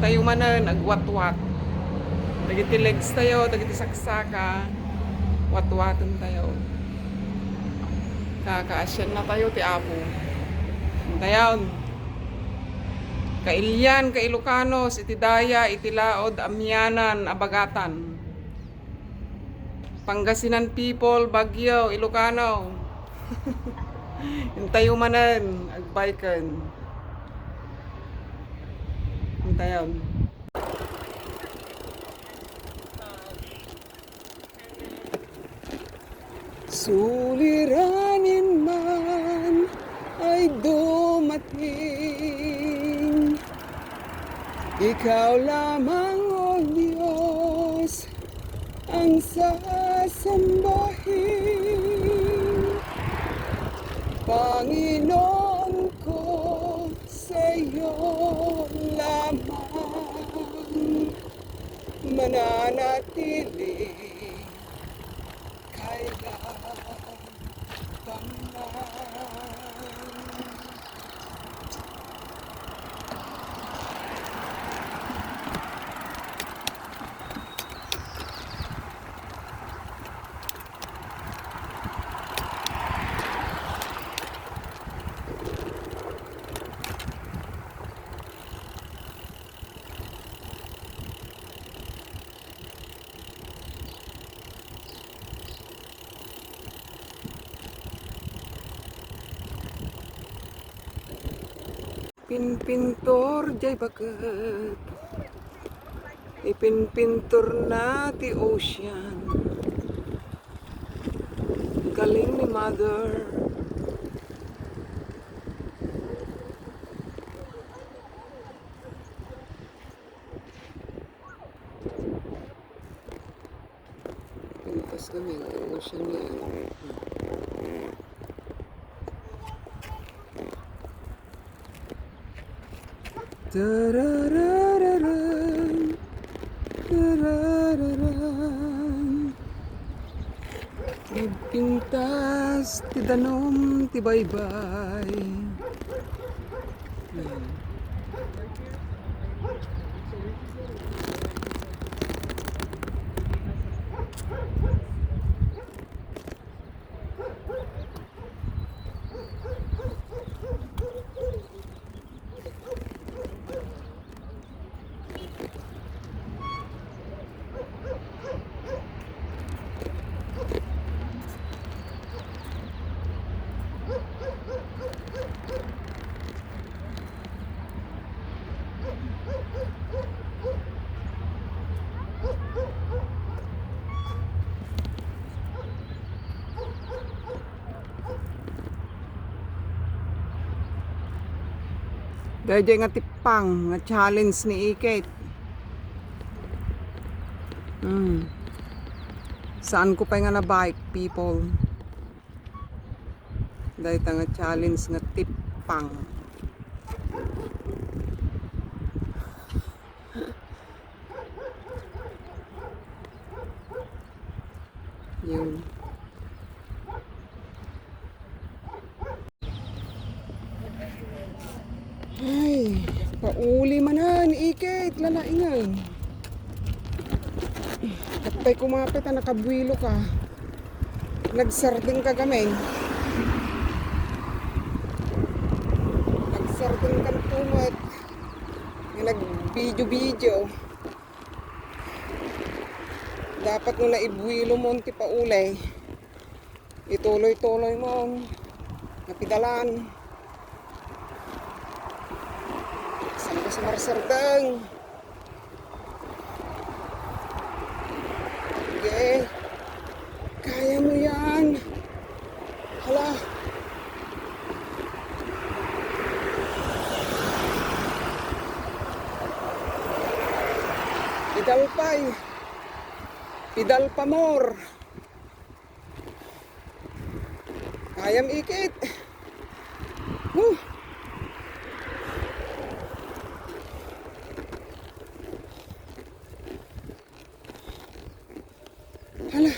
tayo manan agwat-wat. Dagiti legs tayo, dagiti saksaka. Wat-watan tayo. Kakaasyan na tayo ti Apo. Tayon. Kailyan, Kailocanos, iti Daya, iti Laod, Amyanan, Abagatan. Pangasinan people, Baguio, Ilocano. Hintayo manan, agbaykan. Hintayon. Suliranin man ay dumating, ikaw lamang, O Diyos, ang sasambahin. Panginoon ko, sa iyo lamang mananatili kailanman. Pinpintor jay bagat, ipinpintor na ti ocean. Galing ni Mother. Pintas kami ng ocean niya. Tararararan, tarararan. Nagpintas ti danom ti baybay. Dahil nga tipang nga challenge ni Ikit. Saan ko pa nga na bike people? Dahil nga challenge nga tipang. Yun. Ay, pauli manan, Ikit, lalaingan. Kapay kumapit, nakabuilo ka. Nagsarding ka gamin. Nagsarding ka tumot. Nag-video-video. Dapat nung naibuilo mo ti paulay. Ituloy-tuloy mo. Napidalan. Saan ka sumarsardang? Sige. Kaya mo yan. Hala. Pidalpay. Pidal pa more. Kayam Ikit. Hala.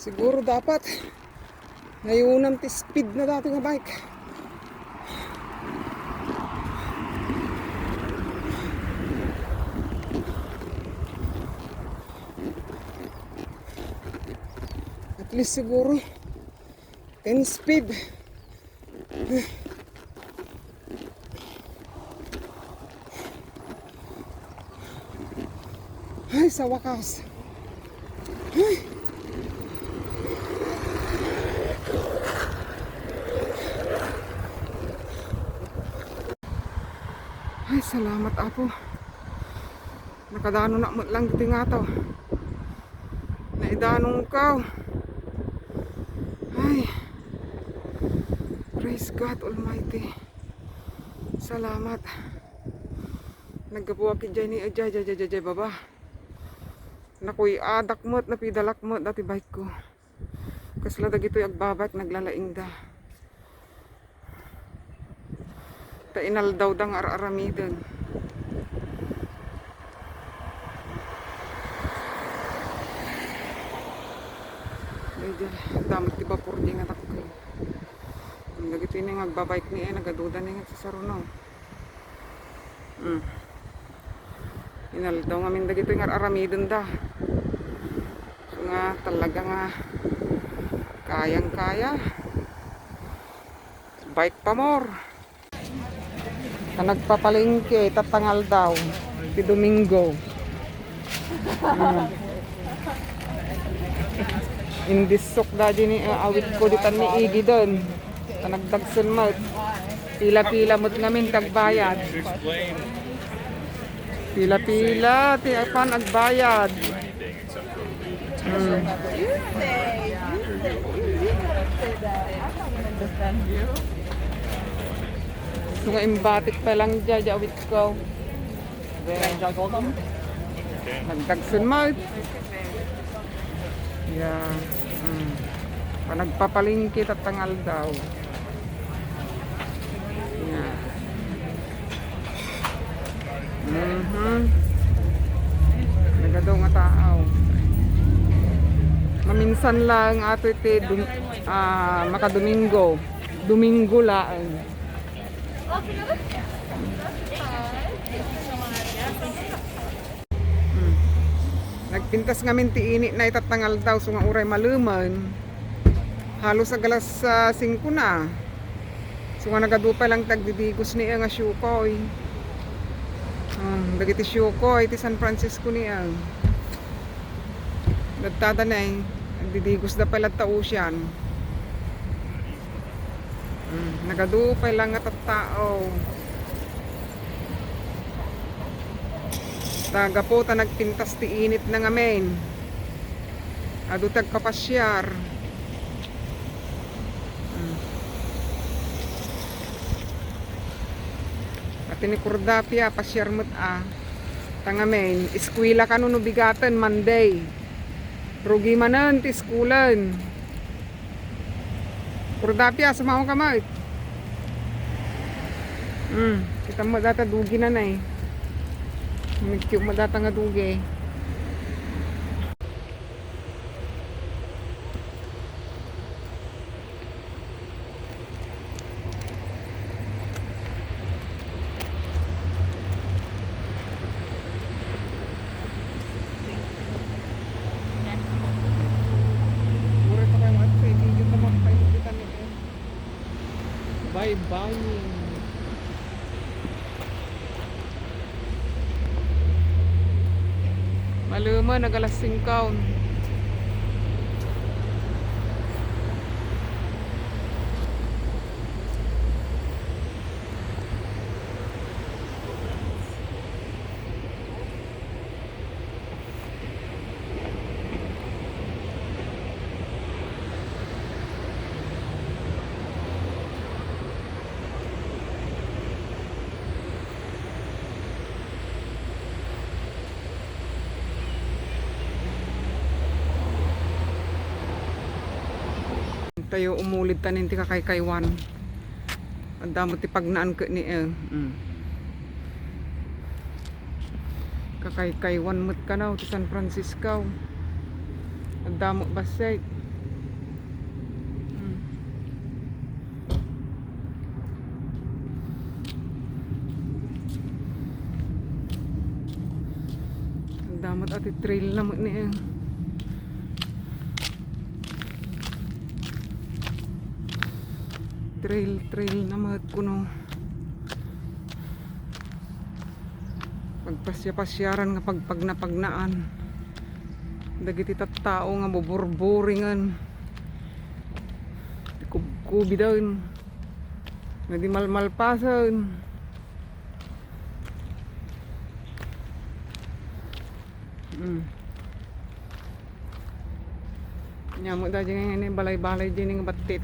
Siguro dapat Ngayunam ti speed na dati nga bike. At least siguro 10 speed. Ay, sa wakas. Ay, salamat apo. Nakadano na mo lang dito nga to. Naidanong ka. Ay, praise God Almighty. Salamat. Naggabuwa ki dyan ni Ajay baba. Nakuy adak mo't napidalak mo't dati bike ko. Kasla dagito'y agbabak naglalaing da. Tainal daw dang ar-aramidon. Damot ti bapur di nga takko. Nagito yun yung agbabike ni nagaduda na nga sa sarunaw. Inal daw nga min dagito yung ar-aramidon da. So nga talaga nga kayang-kaya. Bike pa more. Nagpapalingke, tatangal daw. Di Domingo. Indisok da din awit ko ditan ni Iggy doon. Nagdagsun mo. Pila-pila mo't ngamin tagbayad. Pila-pila, ti apan agbayad. So nga imbatik pa lang dyan, awit ko. Nagdagsun mo. Yeah. Panagpapalingkit at tangal daw. Yeah. Nagadaw nga tao. Maminsan lang ato iti makadomingo. Domingo lang. Nagpintas ngamin ti init na itatangal daw so nga uray maluman. Halos sa galas 5 na. So nga nagadupay lang tagdidigos niya nga syukoy. Dagiti syukoy ti San Francisco niya. Nagtada na nagdidigos da pala ta ocean. Nagadupay lang nga tao. Taga po ta nagpintas ti init na ngamen. Adu tagpapasyar. At ni Cordapia pasyar mo't tangamen. Eskwela ka no bigatan Monday. Rugi manan ti eskulan. Cordapia sumaw ka mo. Kita mo data dugi na na Medyo madata nga dugi. Bye-bye. Maluma, nagalas 5. Tayo umulid tanin ti kakaykaywan. Ang damo ti pagnaan ko ni kakaykaywan mo't kanaw ti San Francisco. Ang damo basay. Damat ati trail na mo ni trail na mat kuno. Pagpasya-pasyaran nga pagnapagnaan. Dagiti tattao nga boborboringan. Kubi daw nga di malmalpasan. Nyamuk dah jangan ini balai-balai jening batit.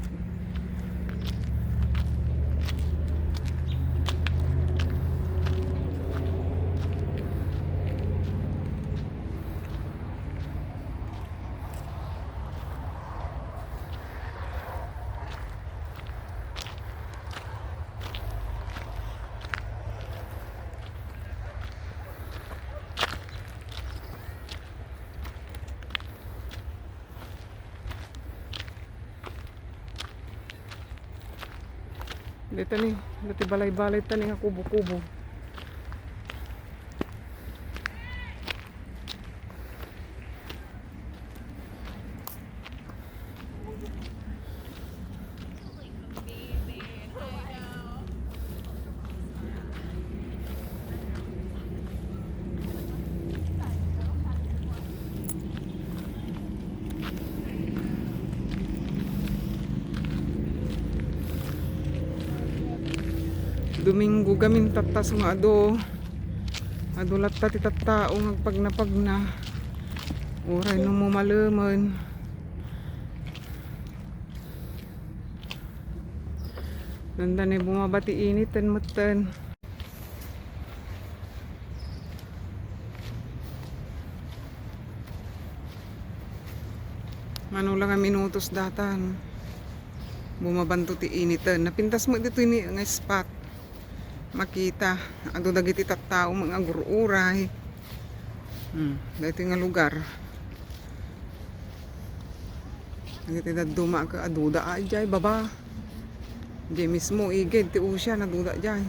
Dito ni, dati balay-balay tani nga kubo-kubo. Domingo gamin tatas nga ado latta ti tattao nga pagna uray no mo malaman nandan ay bumabati initan matan ano lang ang minutos datan bumabanto ti initan napintas mo dito ini nga spot makita ado dagiti tattao mga gururay dito nga lugar dagiti daduma ka aduda ajay baba di mismo igid ti usya naduda jay